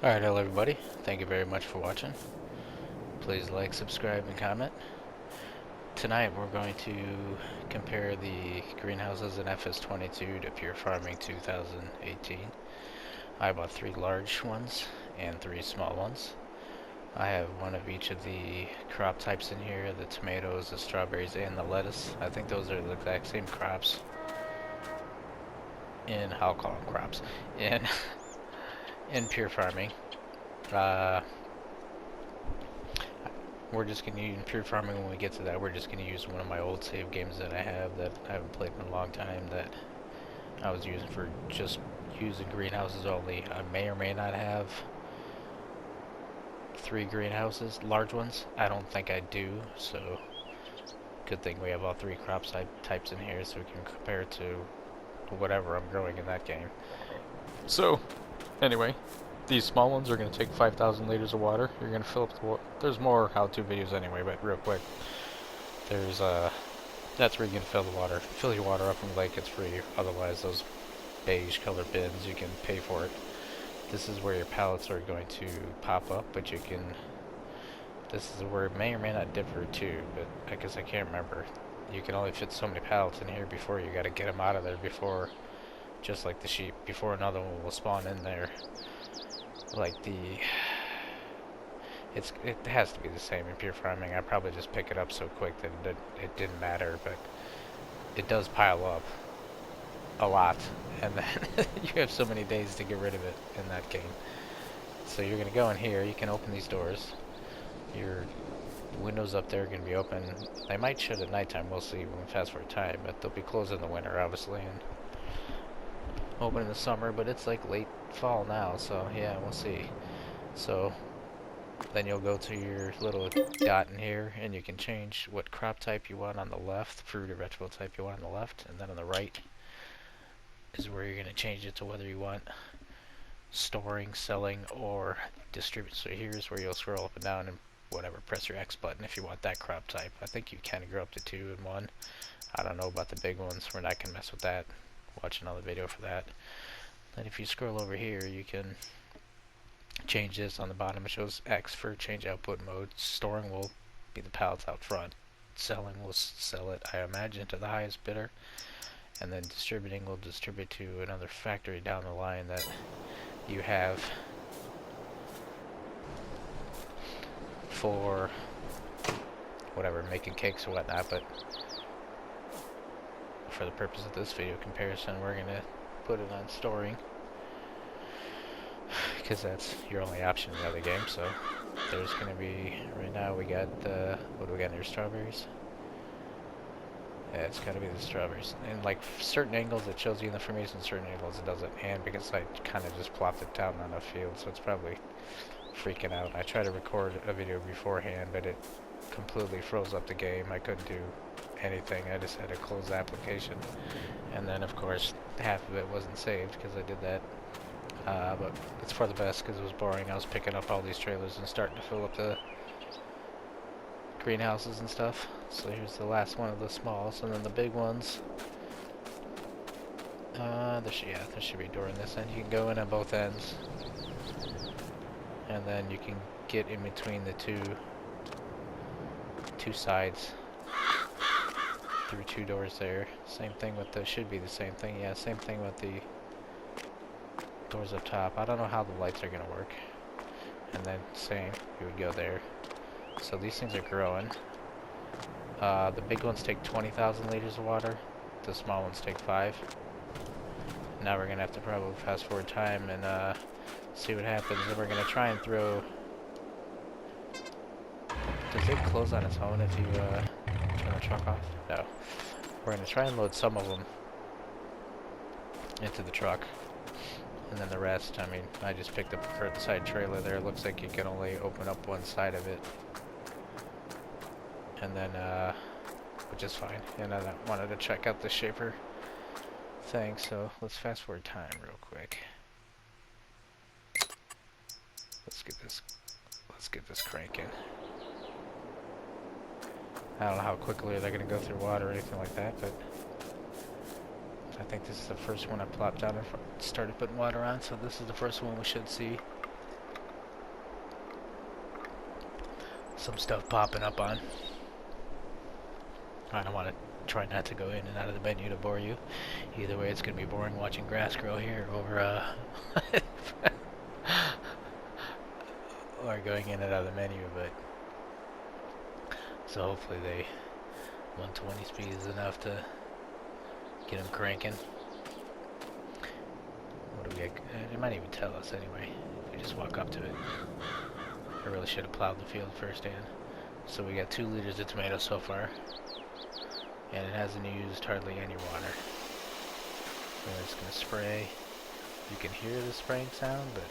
Alright, hello everybody. Thank you very much for watching. Please like, subscribe, and comment. Tonight we're going to compare the greenhouses in FS22 to Pure Farming 2018. I bought 3 large ones and 3 small ones. I have one of each of the crop types in here, the tomatoes, the strawberries, and the lettuce. I think those are the exact same crops I'll call them crops, in Pure Farming. We're just going to use Pure Farming when we get to that. We're just going to use one of my old save games that I have that I haven't played in a long time that I was using for just using greenhouses only. I may or may not have 3 greenhouses, large ones. I don't think I do, so good thing we have all 3 crop types in here so we can compare it to whatever I'm growing in that game. So, anyway, these small ones are going to take 5,000 liters of water. You're going to fill up the water. There's more how-to videos anyway, but real quick. There's, that's where you're going to fill the water. Fill your water up in the lake, it's free. Otherwise, those beige colored bins, you can pay for it. This is where your pallets are going to pop up, but you can... This is where it may or may not differ too, but I guess I can't remember. You can only fit so many pallets in here before you got to get them out of there before, just like the sheep, before another one will spawn in there. Like it has to be the same in Pure Farming. I probably just pick it up so quick that it didn't matter, but it does pile up a lot, and then you have so many days to get rid of it in that game. So you're gonna go in here. You can open these doors. Your windows up there are gonna be open. They might shut at nighttime. We'll see when we fast forward time, but they'll be closed in the winter, obviously, and open in the summer. But it's like late fall now, so yeah, we'll see. So then you'll go to your little dot in here and you can change what crop type you want on the left, fruit or vegetable type you want on the left, and then on the right is where you're going to change it to whether you want storing, selling, or distribute. So here's where you'll scroll up and down and whatever, press your X button if you want that crop type. I think you can grow up to 2 in 1. I don't know about the big ones. We're not going to mess with that. Watch another video for that. Then if you scroll over here, you can change this. On the bottom it shows X for change output mode. Storing will be the pallets out front. Selling will sell it, I imagine, to the highest bidder. And then distributing will distribute to another factory down the line that you have for whatever, making cakes or whatnot. But for the purpose of this video comparison, we're going to put it on storing, because that's your only option in the other game. So there's going to be, right now we got, what do we got here, strawberries? Yeah, it's got to be the strawberries. And like certain angles it shows you the information, certain angles it doesn't. And because I kind of just plopped it down on a field, so it's probably freaking out. I tried to record a video beforehand, but it completely froze up the game. I couldn't do anything. I just had to close the application. And then of course half of it wasn't saved because I did that. But it's for the best because it was boring. I was picking up all these trailers and starting to fill up the greenhouses and stuff. So here's the last one of the smalls, and then the big ones. There should be a door in this end. You can go in on both ends, and then you can get in between the two sides through 2 doors there. Same thing with the, should be the same thing. Yeah, same thing with the doors up top. I don't know how the lights are gonna work. And then same, you would go there. So these things are growing. The big ones take 20,000 liters of water. The small ones take 5. Now we're gonna have to probably fast forward time and see what happens. And we're gonna try and throw. Does it close on its own if you turn the truck off? No. We're gonna try and load some of them into the truck. And then the rest, I mean, I just picked up a curtain-side trailer there. It looks like you can only open up one side of it. And then, which is fine. And I wanted to check out the shaper thing, so let's fast forward time real quick. Let's get this cranking. I don't know how quickly they're gonna go through water or anything like that, but I think this is the first one I plopped down and started putting water on, so this is the first one we should see. some stuff popping up on. I don't want to try not to go in and out of the menu to bore you. Either way, it's going to be boring watching grass grow here over or going in and out of the menu, but so hopefully 120 speed is enough to get them cranking. What do we? It might even tell us anyway. If we just walk up to it. I really should have plowed the field firsthand. So we got 2 liters of tomatoes so far, and it hasn't used hardly any water. We're just gonna spray. You can hear the spraying sound, but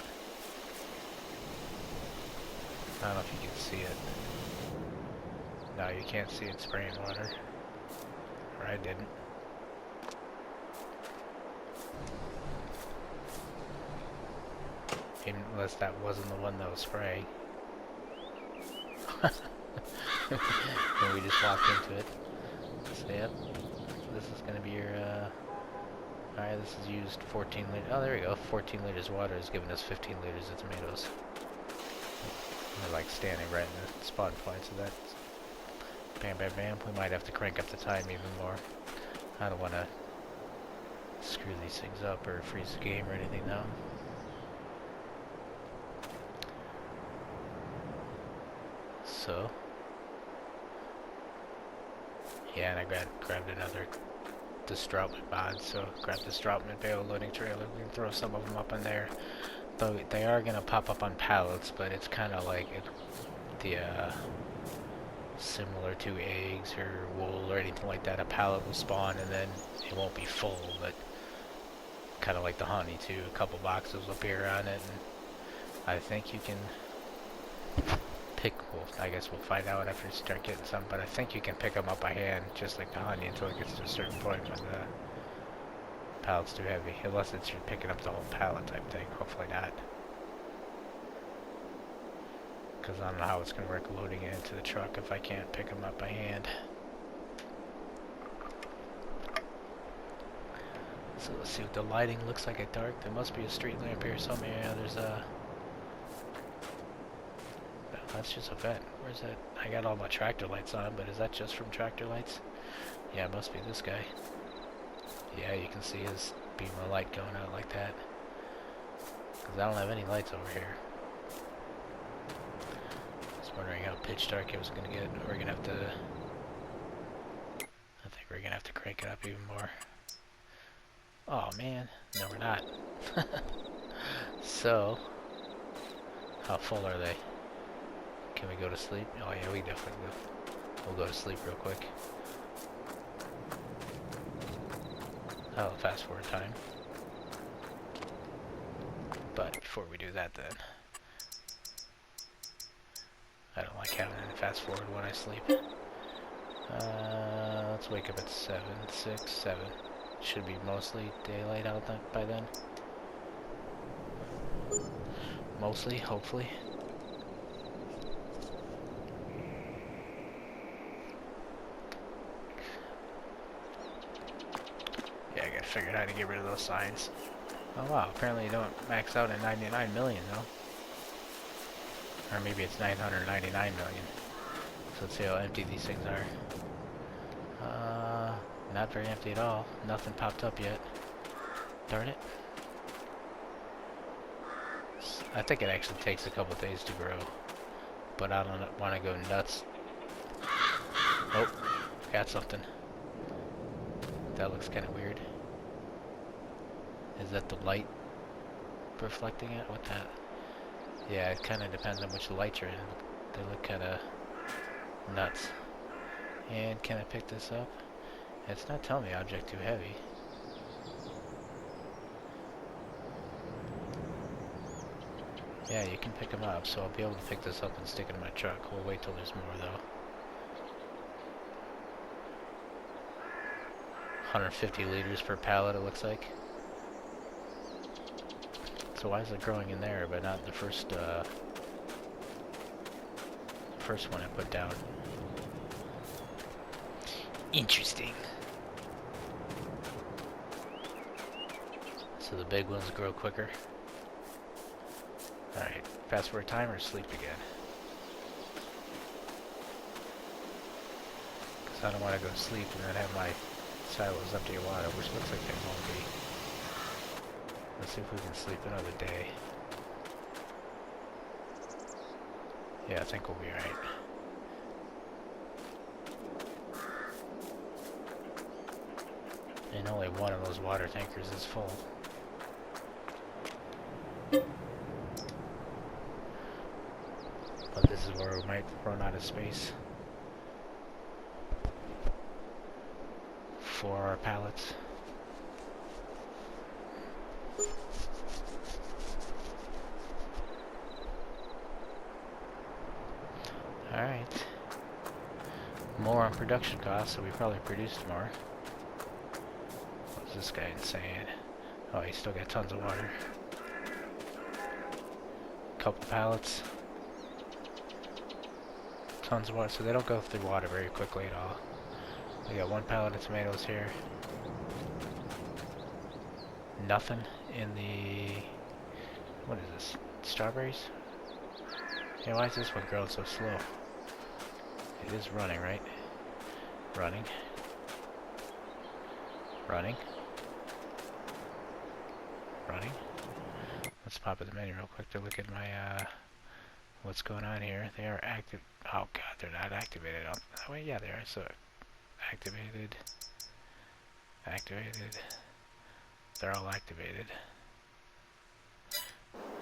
I don't know if you can see it. No, you can't see it spraying water. Or I didn't. Unless that wasn't the one that was spraying. And we just walked into it. So yep, this is going to be your, alright, this is used 14 liters, oh there we go, 14 liters of water is giving us 15 liters of tomatoes. We're like standing right in the spawn point, so that's bam bam bam. We might have to crank up the time even more. I don't want to screw these things up or freeze the game or anything now. So, yeah, and I grabbed another distroutment mod, so grab the distroutment bale loading trailer. We can throw some of them up in there. Though they are gonna pop up on pallets, but it's kind of like similar to eggs or wool or anything like that. A pallet will spawn and then it won't be full, but kind of like the honey too. A couple boxes will appear on it, and I think you can pick. Well, I guess we'll find out after you start getting some, but I think you can pick them up by hand, just like the honey, until it gets to a certain point when the pallet's too heavy. Unless it's you're picking up the whole pallet type thing. Hopefully not. Because I don't know how it's going to work loading it into the truck if I can't pick them up by hand. So let's see what the lighting looks like at dark. There must be a street lamp here somewhere. Yeah, there's a... That's just a vent. Where's that? I got all my tractor lights on, but is that just from tractor lights? Yeah, it must be this guy. Yeah, you can see his beam of light going out like that. Because I don't have any lights over here. Just wondering how pitch dark it was going to get. We're going to have to... I think we're going to have to crank it up even more. Oh, man. No, we're not. So, how full are they? Can we go to sleep? Oh yeah, we definitely will. We'll go to sleep real quick. I'll fast forward time. But before we do that then, I don't like having to fast forward when I sleep. Let's wake up at 7, 6, 7. Should be mostly daylight out by then. Mostly, hopefully. Figured out how to get rid of those signs. Oh wow, apparently you don't max out at 99 million though. Or maybe it's 999 million. So let's see how empty these things are. Not very empty at all. Nothing popped up yet. Darn it. I think it actually takes a couple days to grow. But I don't want to go nuts. Oh, got something. That looks kind of weird. Is that the light reflecting it? What that? Yeah, it kind of depends on which light you're in. They look kind of nuts. And can I pick this up? It's not telling me object too heavy. Yeah, you can pick them up, so I'll be able to pick this up and stick it in my truck. We'll wait till there's more though. 150 liters per pallet, it looks like. So why is it growing in there, but not the first one I put down? Interesting. So the big ones grow quicker. Alright, fast forward time or sleep again? I don't want to go to sleep and then have my silos empty of water, which looks like they won't be. Let's see if we can sleep another day. Yeah, I think we'll be alright. And only one of those water tankers is full. But this is where we might run out of space for our pallets. Alright. More on production costs, so we probably produced more. What's this guy saying? Oh, he's still got tons of water. Couple pallets. Tons of water, so they don't go through water very quickly at all. We got one pallet of tomatoes here. Nothing in the... What is this? Strawberries? Yeah, why is this one growing so slow? It is running, right? Running. Running. Running. Let's pop in the menu real quick to look at my, what's going on here. They are active. Oh god, they're not activated. Oh wait, yeah, they are. So, activated. Activated. They're all activated.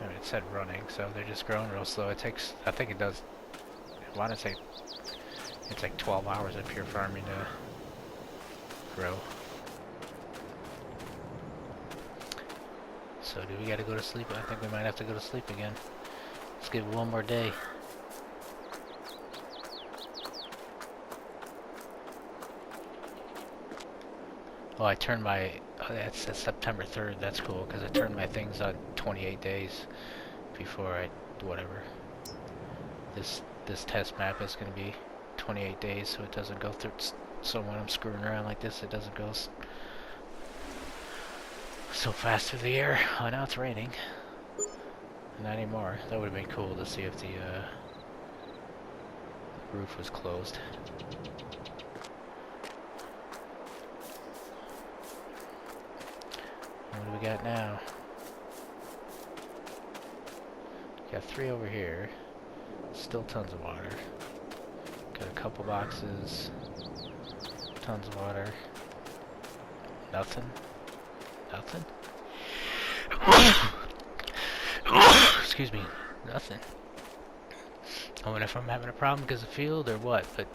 I mean, it said running, so they're just growing real slow. It takes, I think it does, I want to say, it's like 12 hours of pure farming to grow. So do we gotta go to sleep? I think we might have to go to sleep again. Let's give it one more day. Oh, I turned my, oh, that's September 3rd, that's cool, because I turned my things on 28 days before I, whatever. This test map is going to be 28 days, so it doesn't go through, so when I'm screwing around like this, it doesn't go so fast through the air. Oh, now it's raining. Not anymore. That would have been cool to see if the roof was closed. What do we got now? Got 3 over here. Still tons of water. Got a couple boxes. Tons of water. Nothing. Nothing. Excuse me. Nothing. I wonder if I'm having a problem because of field or what, but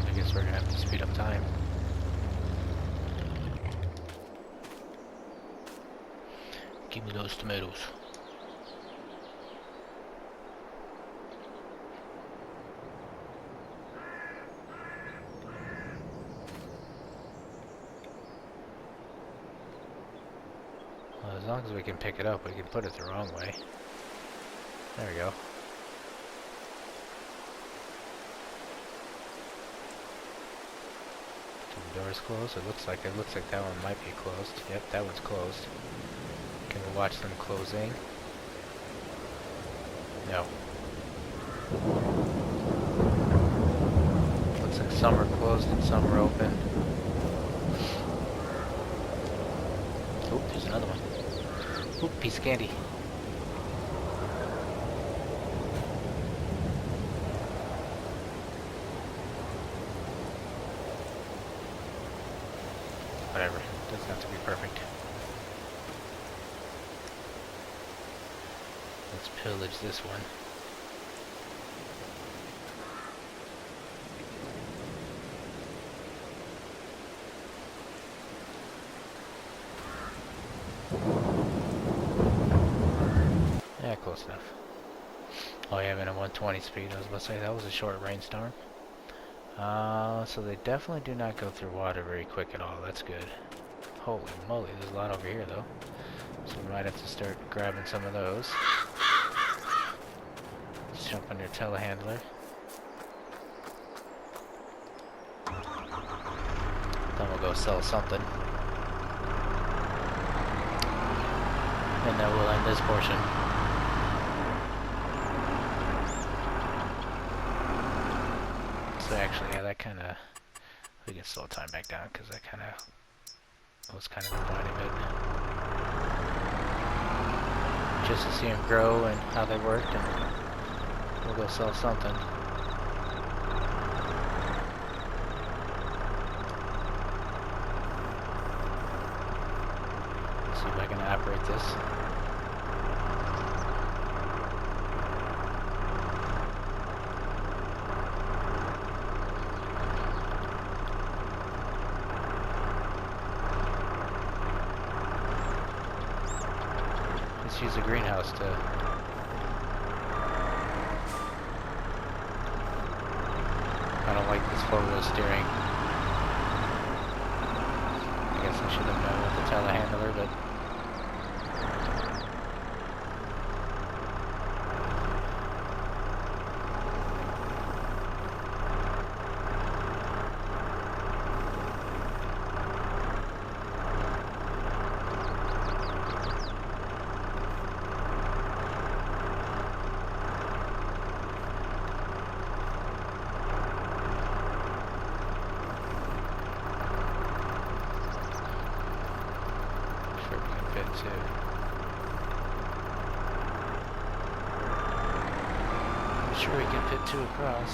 I guess we're gonna have to speed up time. Give me those tomatoes. Well, as long as we can pick it up, we can put it the wrong way. There we go. The door's closed. It looks like that one might be closed. Yep, that one's closed. Can we watch them closing? No. Looks like some are closed and some are open. Oh, there's another one. Oop, piece of candy. Whatever. Doesn't have to be perfect. Let's pillage this one. Yeah, close enough. Oh yeah, I'm in a 120 speed. I was about to say that was a short rainstorm. So they definitely do not go through water very quick at all. That's good. Holy moly, there's a lot over here though. So we might have to start grabbing some of those. Let's jump on your telehandler. go sell something. And then we'll end this portion. So actually, yeah, that kind of... We can slow time back down because that kind of... was kind of the point of it. Just to see them grow and how they worked, and we'll go sell something. See if I can operate this. Let's use a greenhouse to... I don't like this four-wheel steering. I guess I should have known with the telehandler, but... Too. I'm sure we can fit two across.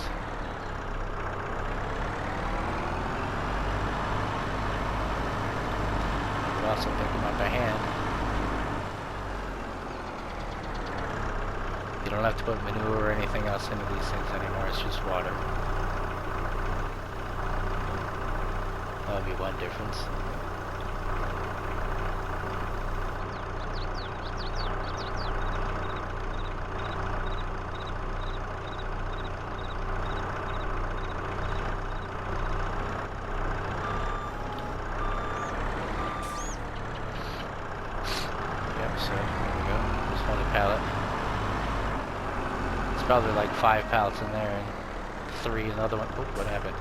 We'll also pick them up by hand. You don't have to put manure or anything else into these things anymore, it's just water. That'll be one difference. So there we go. Just another pallet. It's probably like 5 pallets in there and 3 another one. Oh, what happened?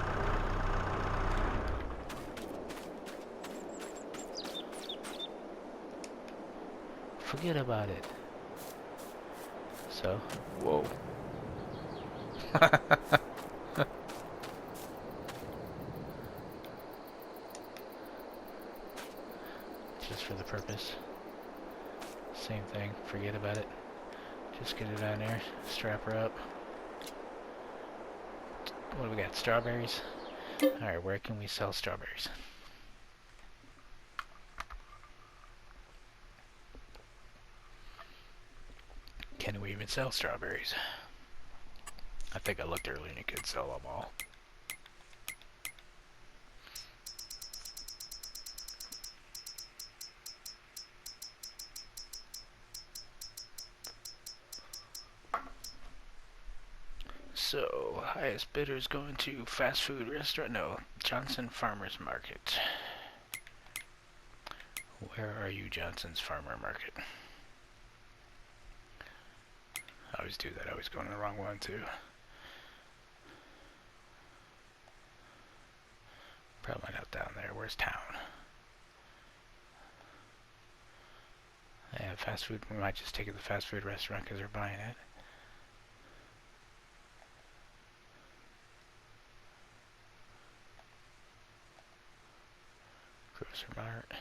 Forget about it. So, whoa. Just for the purpose. Same thing, forget about it. Just get it on there, strap her up. What do we got, strawberries? Alright, where can we sell strawberries? Can we even sell strawberries? I think I looked earlier and you could sell them all. So, highest bidder is going to fast food restaurant. No, Johnson Farmers Market. Where are you, Johnson's Farmer Market? I always do that. I always go in the wrong one, too. Probably not down there. Where's town? Yeah, fast food. We might just take it to the fast food restaurant because they're buying it. Grocery Mart,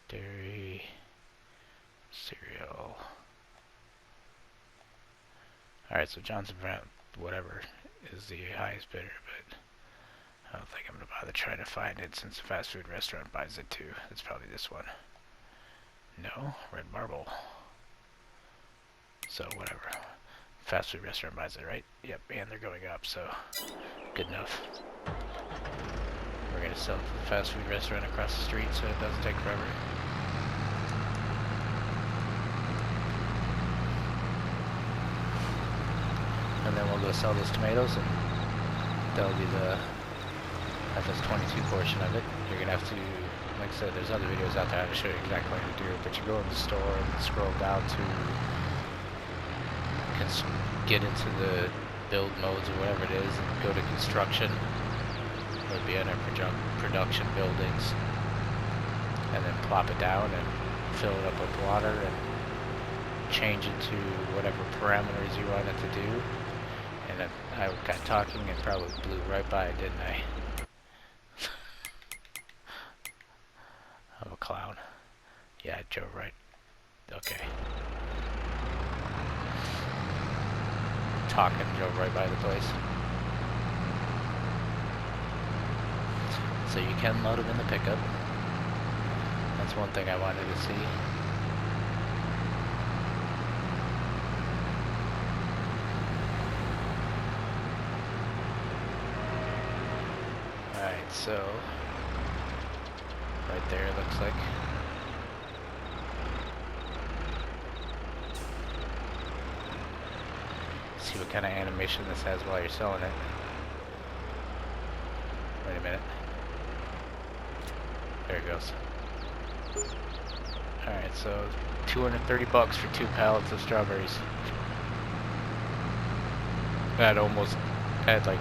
dairy, cereal. Alright, so Johnson Brown, whatever, is the highest bidder, but I don't think I'm going to bother trying to find it since the fast food restaurant buys it too. It's probably this one. No, Red Marble. So, whatever. Fast food restaurant buys it, right? Yep, and they're going up, so good enough. We're going to sell it to the fast food restaurant across the street so it doesn't take forever. And then we'll go sell those tomatoes, and that'll be the FS22 portion of it. You're going to have to, like I said, there's other videos out there how to show you exactly how to do it, but you go in the store and scroll down to get into the build modes or whatever it is, and go to construction. would be in our production buildings, and then plop it down and fill it up with water and change it to whatever parameters you want it to do. And then I got talking and probably blew right by it, didn't I? I'm a clown. Yeah, Joe, right. Okay. Talking drove right by the place. So you can load them in the pickup. That's one thing I wanted to see. Alright, so right there it looks like. See what kind of animation this has while you're selling it. Wait a minute. There it goes. Alright, so $230 for 2 pallets of strawberries. That almost had like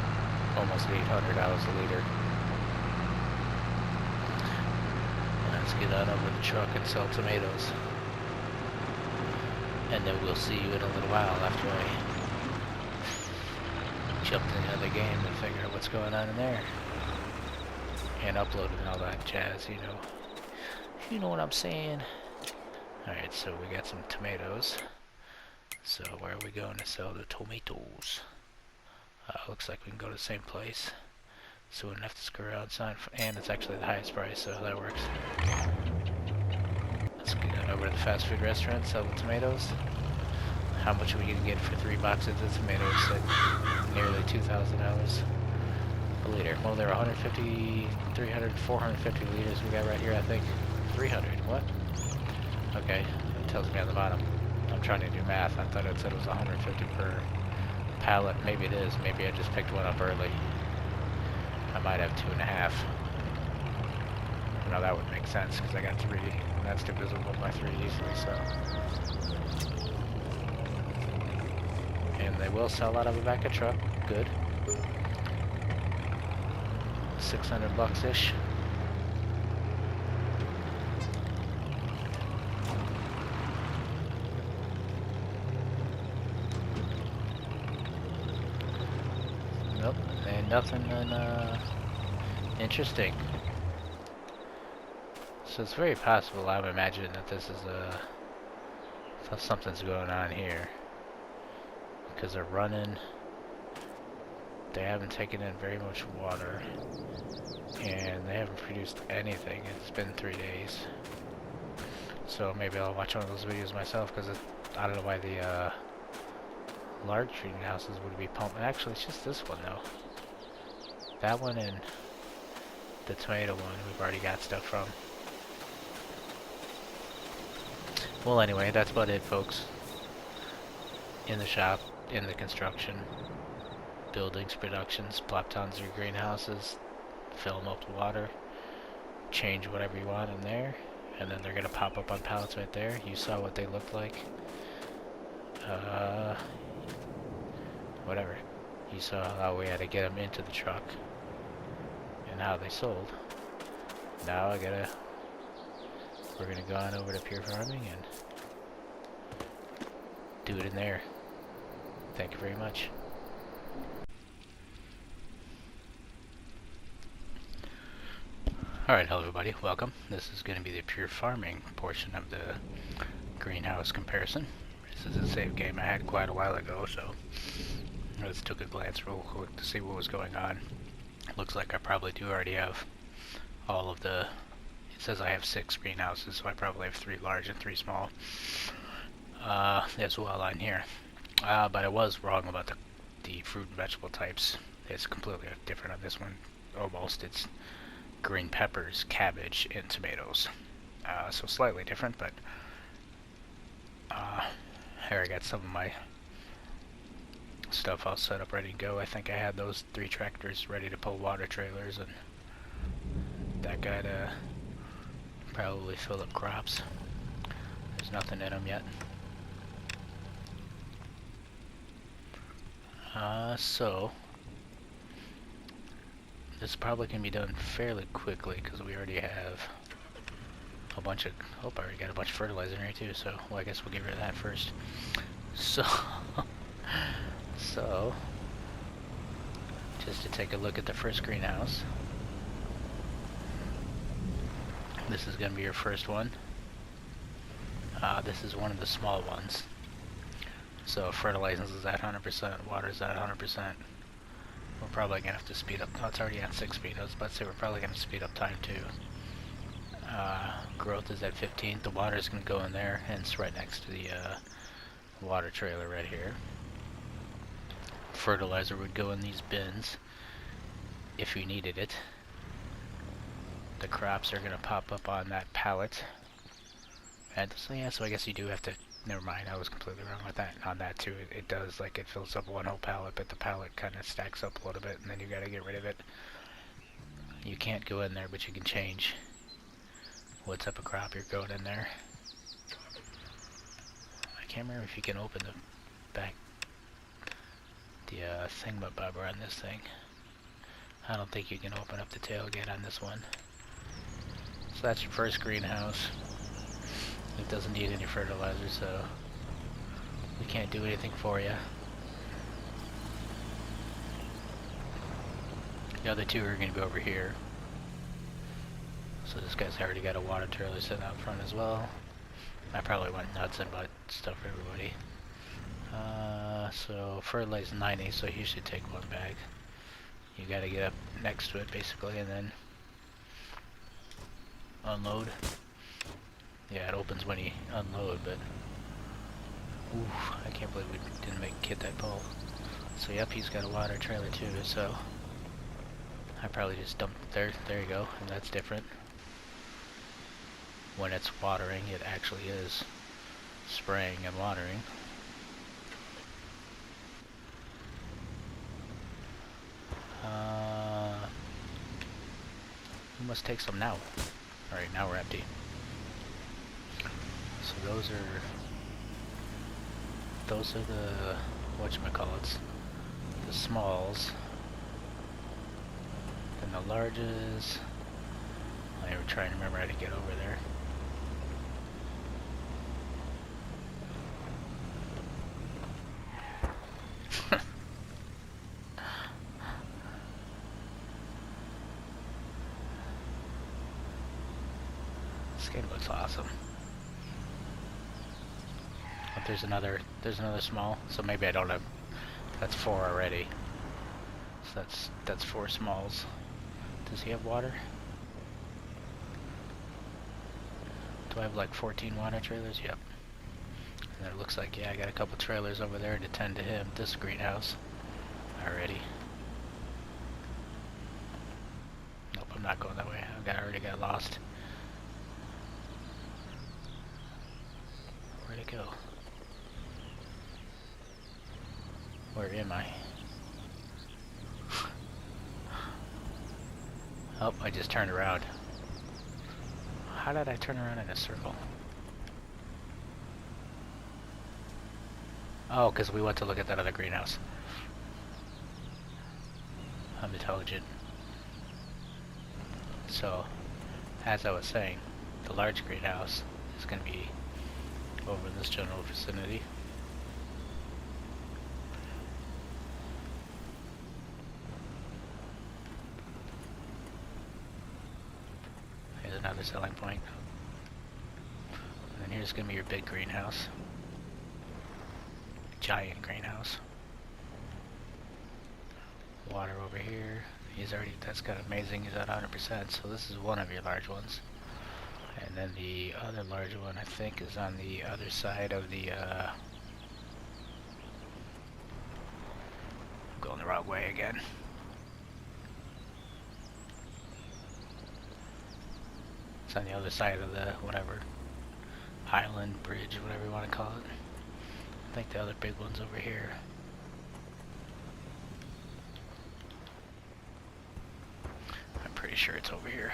almost $800 a liter. Let's get on over the truck and sell tomatoes. And then we'll see you in a little while after I jump in the other game and figure out what's going on in there. And upload and all that jazz, you know. You know what I'm saying. Alright, so we got some tomatoes. So where are we going to sell the tomatoes? Looks like we can go to the same place. So we don't have to screw around sign. And it's actually the highest price, so that works. Let's get on over to the fast food restaurant, sell the tomatoes. How much are we going to get for 3 boxes of tomatoes at nearly $2,000 a liter? Well, there are 150, 300, 450 liters we got right here, I think. 300, what? Okay, it tells me on the bottom. I'm trying to do math. I thought it said it was 150 per pallet. Maybe it is. Maybe I just picked one up early. I might have 2.5. No, that would make sense because I got 3, and that's divisible by 3 easily, so. And they will sell out of a back of truck. Good. $600-ish. Nope, and nothing interesting. So it's very possible, I would imagine, that this is something's going on here. Because they're running, they haven't taken in very much water, and they haven't produced anything. It's been 3 days. So maybe I'll watch one of those videos myself, because I don't know why the large greenhouses would be pumping. Actually, it's just this one though. That one and the tomato one we've already got stuff from. Well, anyway, that's about it, folks. In the shop, in the construction, buildings, productions, plop tons your greenhouses, fill them up with water, change whatever you want in there, and then they're going to pop up on pallets right there. You saw what they looked like. Whatever. You saw how we had to get them into the truck and how they sold. Now we're going to go on over to Pure Farming and do it in there. Thank you very much. Alright, hello everybody, welcome. This is going to be the Pure Farming portion of the greenhouse comparison. This is a save game I had quite a while ago, so I just took a glance real quick to see what was going on. It looks like I probably do already have all of the... It says I have 6 greenhouses, so I probably have 3 large and 3 small as well on here. But I was wrong about the fruit and vegetable types. It's completely different on this one, almost. It's green peppers, cabbage, and tomatoes. So slightly different, but here I got some of my stuff all set up, ready to go. I think I had those 3 tractors ready to pull water trailers, and that guy to probably fill up crops. There's nothing in them yet. So This probably can be done fairly quickly because we already have a bunch of, oh, I already got a bunch of fertilizer in here too, so, well, I guess we'll get rid of that first. So, so, just to take a look at the first greenhouse. This is going to be your first one. This is one of the small ones. So fertilizing is at 100%, water is at 100%. We're probably going to have to speed up. Oh, it's already at 6 speed. I was about to say we're probably going to speed up time too. Growth is at 15. The water is going to go in there, and it's right next to the water trailer right here. Fertilizer would go in these bins if we needed it. The crops are going to pop up on that pallet. And so yeah, so I guess you do have to, never mind, I was completely wrong with that, on that too. It does, like, it fills up one whole pallet, but the pallet kind of stacks up a little bit, and then you gotta get rid of it. You can't go in there, but you can change what type of crop you're going in there. I can't remember if you can open the back, the thingamabobber on this thing. I don't think you can open up the tailgate on this one. So that's your first greenhouse. It doesn't need any fertilizer, so we can't do anything for you. The other two are going to be over here. So this guy's already got a water trailer sitting out front as well. I probably went nuts and bought stuff for everybody. So fertilizer 90, so you should take one bag. You gotta get up next to it basically and then unload. Yeah, it opens when you unload, but oof, I can't believe we didn't make Kit that pull. So yep, he's got a water trailer too, so I probably just dumped it there. There you go, and that's different. When it's watering, it actually is spraying and watering. We must take some now. Alright, now we're empty. So those are the, whatchamacallits, the smalls. Then the larges. I were trying to remember how to get over there. This game looks awesome. But there's another small, so maybe I don't have, that's 4 already. So that's 4 smalls. Does he have water? Do I have like 14 water trailers? Yep. And then it looks like, yeah, I got a couple trailers over there to tend to him, this greenhouse already. Nope, I'm not going that way. I already got lost. Where'd it go? Where am I? Oh, I just turned around. How did I turn around in a circle? Oh, because we went to look at that other greenhouse. I'm intelligent. So, as I was saying, the large greenhouse is going to be over in this general vicinity. Here's another selling point. And then here's going to be your big greenhouse. Giant greenhouse. Water over here. He's already, that's got amazing, he's at 100%, so this is one of your large ones. And then the other large one, I think, is on the other side of the, I'm going the wrong way again. It's on the other side of the, whatever, island, bridge, whatever you want to call it. I think the other big one's over here. I'm pretty sure it's over here.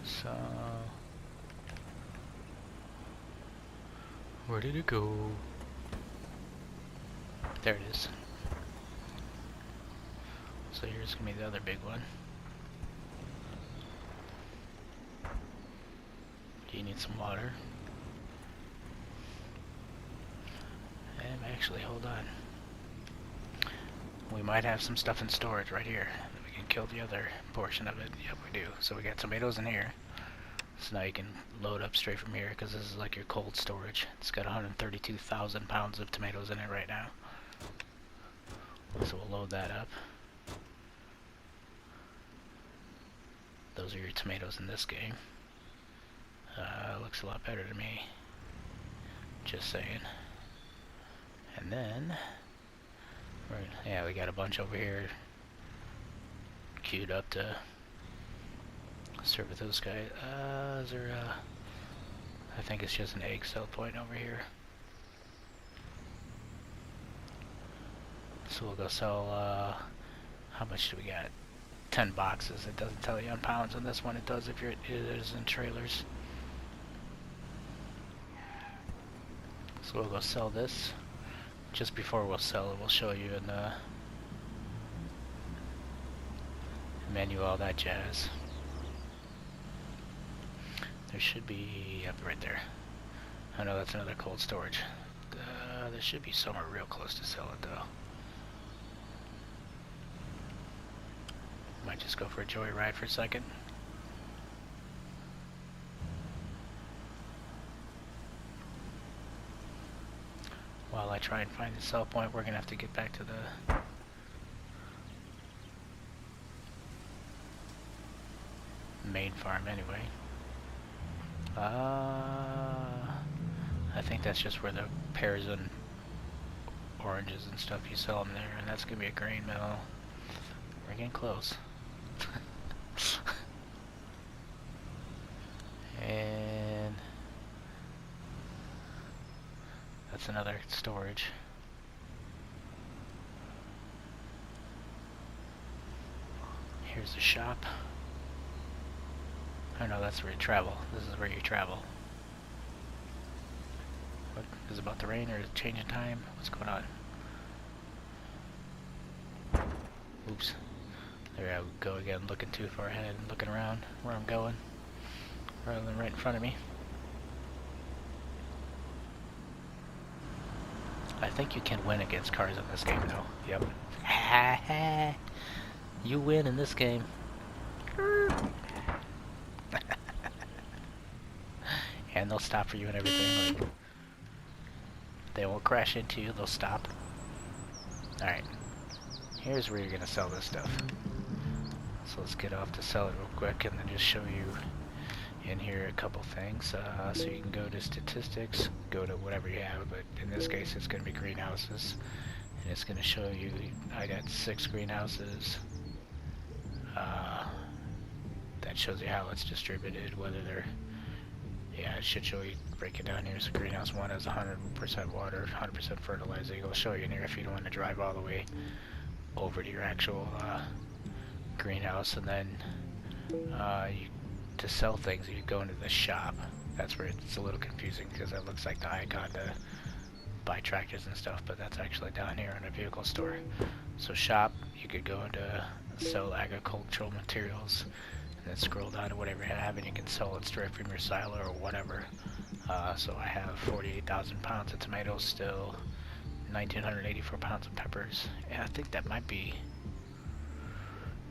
So, where did it go? There it is. So here's gonna be the other big one. Do you need some water? And actually, hold on. We might have some stuff in storage right here. We can kill the other portion of it. Yep, we do. So we got tomatoes in here. So now you can load up straight from here because this is like your cold storage. It's got 132,000 pounds of tomatoes in it right now. So we'll load that up. Those are your tomatoes in this game. Looks a lot better to me. Just saying. And then, yeah, we got a bunch over here queued up to serve with those guys. Is there I think it's just an egg sell point over here. So we'll go sell, how much do we got? 10 boxes. It doesn't tell you on pounds on this one. It does if it is in trailers. So we'll go sell this. Just before we'll sell it, we'll show you in the menu, all that jazz. There should be, yep, right there. I know that's another cold storage. There should be somewhere real close to sell it though. Might just go for a joyride for a second. While I try and find the sell point, we're gonna have to get back to the main farm anyway. I think that's just where the pears and oranges and stuff, you sell them there, and that's gonna be a grain mill. We're getting close. And that's another storage. Here's the shop. Oh no, that's where you travel. This is where you travel. What is it about the rain or is it changing time? What's going on? Oops. There I go again, looking too far ahead and looking around where I'm going, rather than right in front of me. I think you can win against cars in this game though. Yep. You win in this game. And they'll stop for you and everything. Like, they won't crash into you, they'll stop. Alright. Here's where you're gonna sell this stuff. So let's get off to sell it real quick and then just show you in here a couple things. So you can go to statistics, go to whatever you have, but in this case it's going to be greenhouses. And it's going to show you, I got 6 greenhouses. That shows you how it's distributed, whether they're, yeah, it should show you, break it down here. So greenhouse 1 has 100% water, 100% fertilizer. It'll show you in here if you don't want to drive all the way over to your actual greenhouse. And then to sell things, you go into the shop. That's where it's a little confusing because it looks like the icon to buy tractors and stuff, but that's actually down here in a vehicle store. So shop, you could go into sell agricultural materials and then scroll down to whatever you have and you can sell it straight from your silo or whatever. So I have 48,000 pounds of tomatoes still, 1,984 pounds of peppers. Yeah, I think that might be,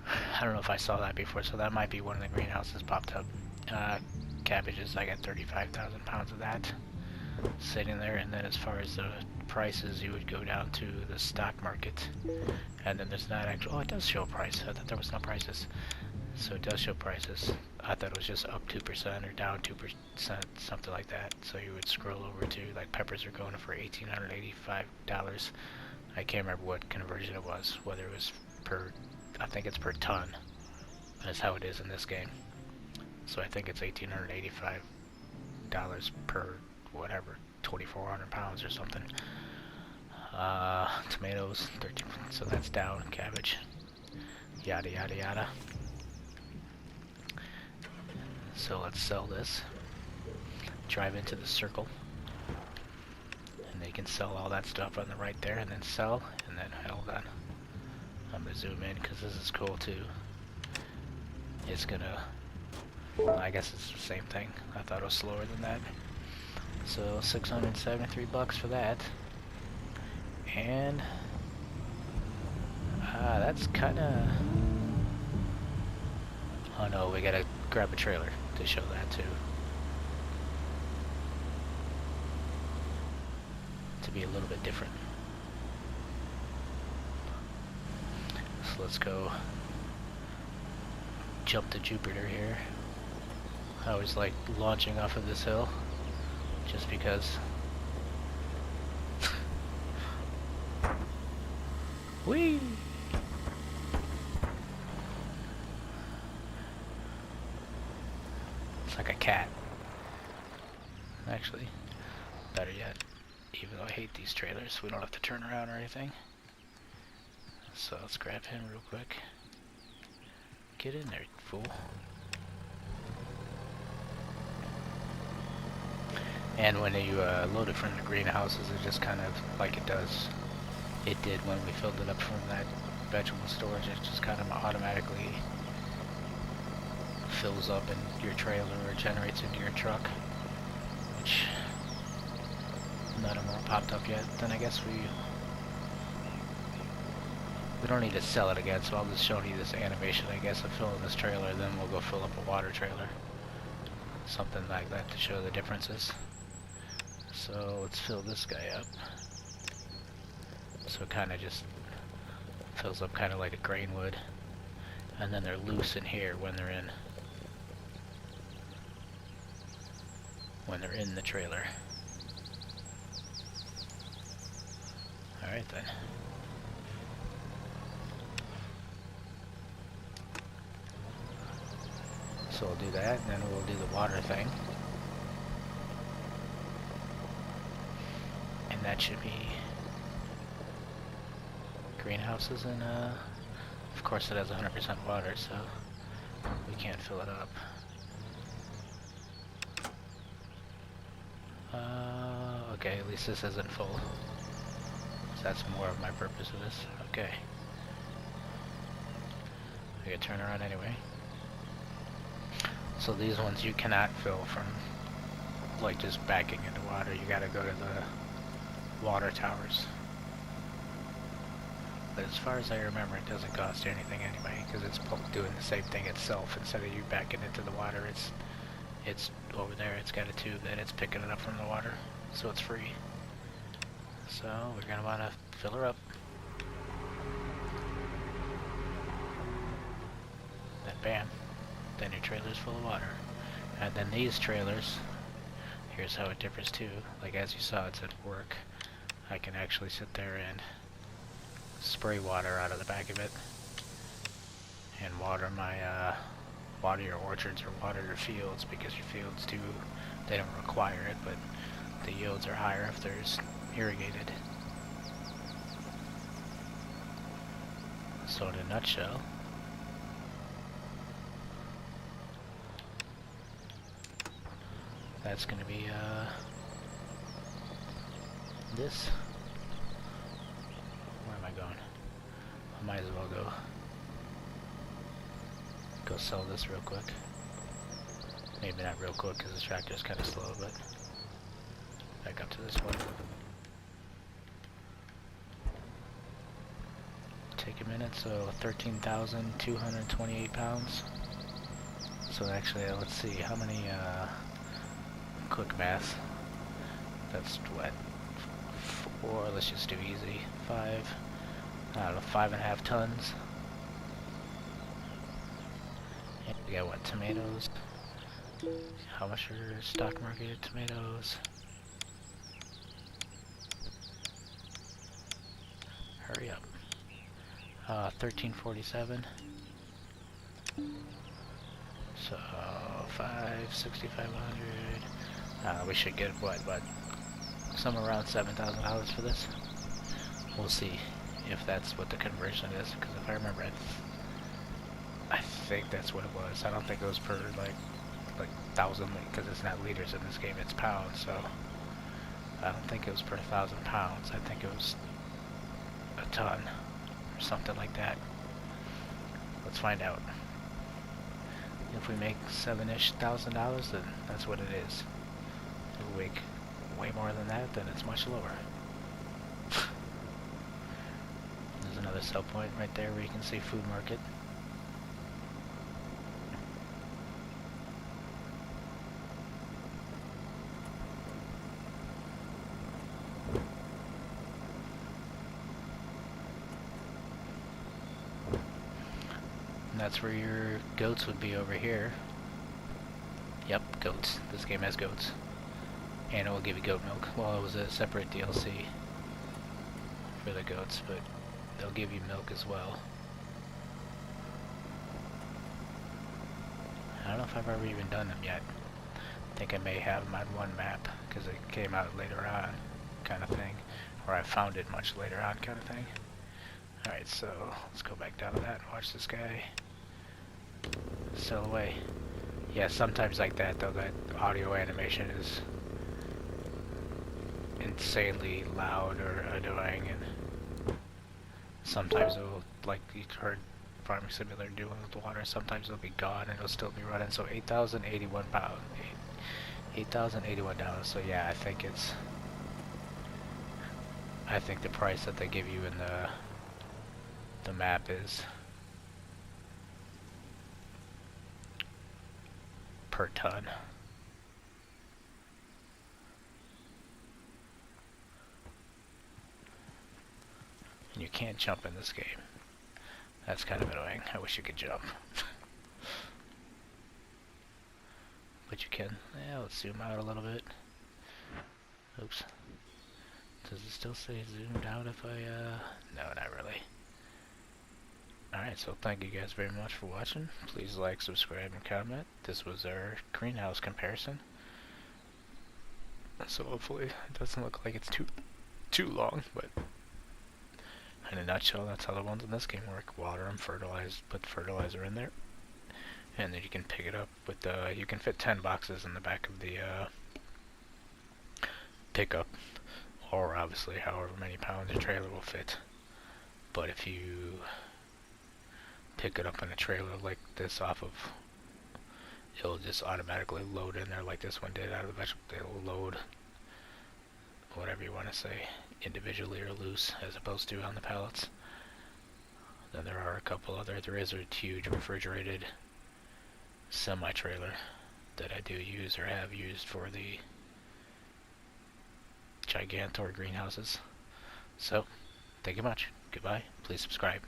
I don't know if I saw that before, so that might be one of the greenhouses popped up. Cabbages, I got 35,000 pounds of that sitting there. And then as far as the prices, you would go down to the stock market, and then there's not actual, oh, it does show a price. I thought there was no prices. So it does show prices. I thought it was just up 2% or down 2%, something like that. So you would scroll over to, like, peppers are going for $1,885. I can't remember what conversion it was, whether it was per, I think it's per ton. That's how it is in this game. So I think it's $1,885 per whatever, 2,400 pounds or something. Tomatoes, 13, so that's down. Cabbage, yada yada yada. So let's sell this. Drive into the circle, and you can sell all that stuff on the right there, and then sell, and then hold on. I'm gonna zoom in because this is cool too. It's gonna, I guess it's the same thing. I thought it was slower than that. So 673 bucks for that. And that's kinda, oh no, we gotta grab a trailer to show that too. To be a little bit different. So let's go jump to Jupiter here. I always like launching off of this hill just because. Whee! It's like a cat. Actually, better yet, even though I hate these trailers, we don't have to turn around or anything. So let's grab him real quick. Get in there, fool. And when you load it from the greenhouses, it just kind of, like it did when we filled it up from that vegetable storage, it just kind of automatically fills up in your trailer or generates into your truck, which none of them are popped up yet. Then I guess we don't need to sell it again, so I'll just show you this animation, I guess, of filling this trailer, then we'll go fill up a water trailer. Something like that to show the differences. So let's fill this guy up. So it kind of just fills up kind of like a grain would. And then they're loose in here when they're in the trailer. Alright then. So we'll do that, and then we'll do the water thing. And that should be greenhouses, and of course it has 100% water, so we can't fill it up. Okay, at least this isn't full. So that's more of my purpose of this. Okay. I gotta turn around anyway. So these ones you cannot fill from, like, just backing into water. You gotta go to the water towers. But as far as I remember, it doesn't cost you anything anyway, because it's doing the same thing itself. Instead of you backing into the water, it's over there. It's got a tube that it's picking it up from the water, so it's free. So we're gonna want to fill her up. Then bam, then your trailer's full of water. And then these trailers, here's how it differs too. Like as you saw, it's at work. I can actually sit there and spray water out of the back of it and water my water your orchards or water your fields, because your fields do, they don't require it, but the yields are higher if there's irrigated. So in a nutshell, that's gonna be this. Where am I going? I might as well go sell this real quick. Maybe not real quick because this tractor's kind of slow, but back up to this one. Take a minute, so 13,228 pounds. So actually, let's see, how many, quick math. That's what? 4, let's just do easy. 5, I don't know, 5.5 tons. And we got what, tomatoes? How much are stock market tomatoes? Hurry up. 1347. So 6,500. We should get what, somewhere around $7,000 for this. We'll see if that's what the conversion is, because if I remember it, I think that's what it was. I don't think it was per like 1,000, because it's not liters in this game, it's pounds. So I don't think it was per 1,000 pounds. I think it was a ton or something like that. Let's find out. If we make $7,000-ish, then that's what it is. If we make way more than that, then it's much lower. There's another sell point right there where you can see food market. And that's where your goats would be over here. Yep, goats. This game has goats. And it will give you goat milk. Well, it was a separate DLC for the goats, but they'll give you milk as well. I don't know if I've ever even done them yet. I think I may have them on one map, because it came out later on, kind of thing. Or I found it much later on, kind of thing. Alright, so let's go back down to that and watch this guy sail away. Yeah, sometimes like that, though, that audio animation is insanely loud or annoying, and sometimes it'll, like you heard Farming Simulator doing with the water, sometimes it'll be gone and it'll still be running. So 8,081 pounds, $8,081. So yeah, I think the price that they give you in the map is per ton. And you can't jump in this game. That's kind of annoying. I wish you could jump. But you can. Yeah, let's zoom out a little bit. Oops. Does it still say zoomed out if I, no, not really. Alright, so thank you guys very much for watching. Please like, subscribe, and comment. This was our greenhouse comparison. So hopefully it doesn't look like it's too long, but in a nutshell, that's how the ones in this game work. Water them, put fertilizer in there, and then you can pick it up with the, you can fit 10 boxes in the back of the pickup, or obviously however many pounds your trailer will fit. But if you pick it up in a trailer like this off of, it'll just automatically load in there like this one did out of the vegetable. It'll load whatever you want to say, individually or loose, as opposed to on the pallets. Then there are a couple other, there is a huge refrigerated semi-trailer that I do use or have used for the Gigantor greenhouses. So, thank you much. Goodbye. Please subscribe,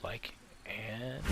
like, and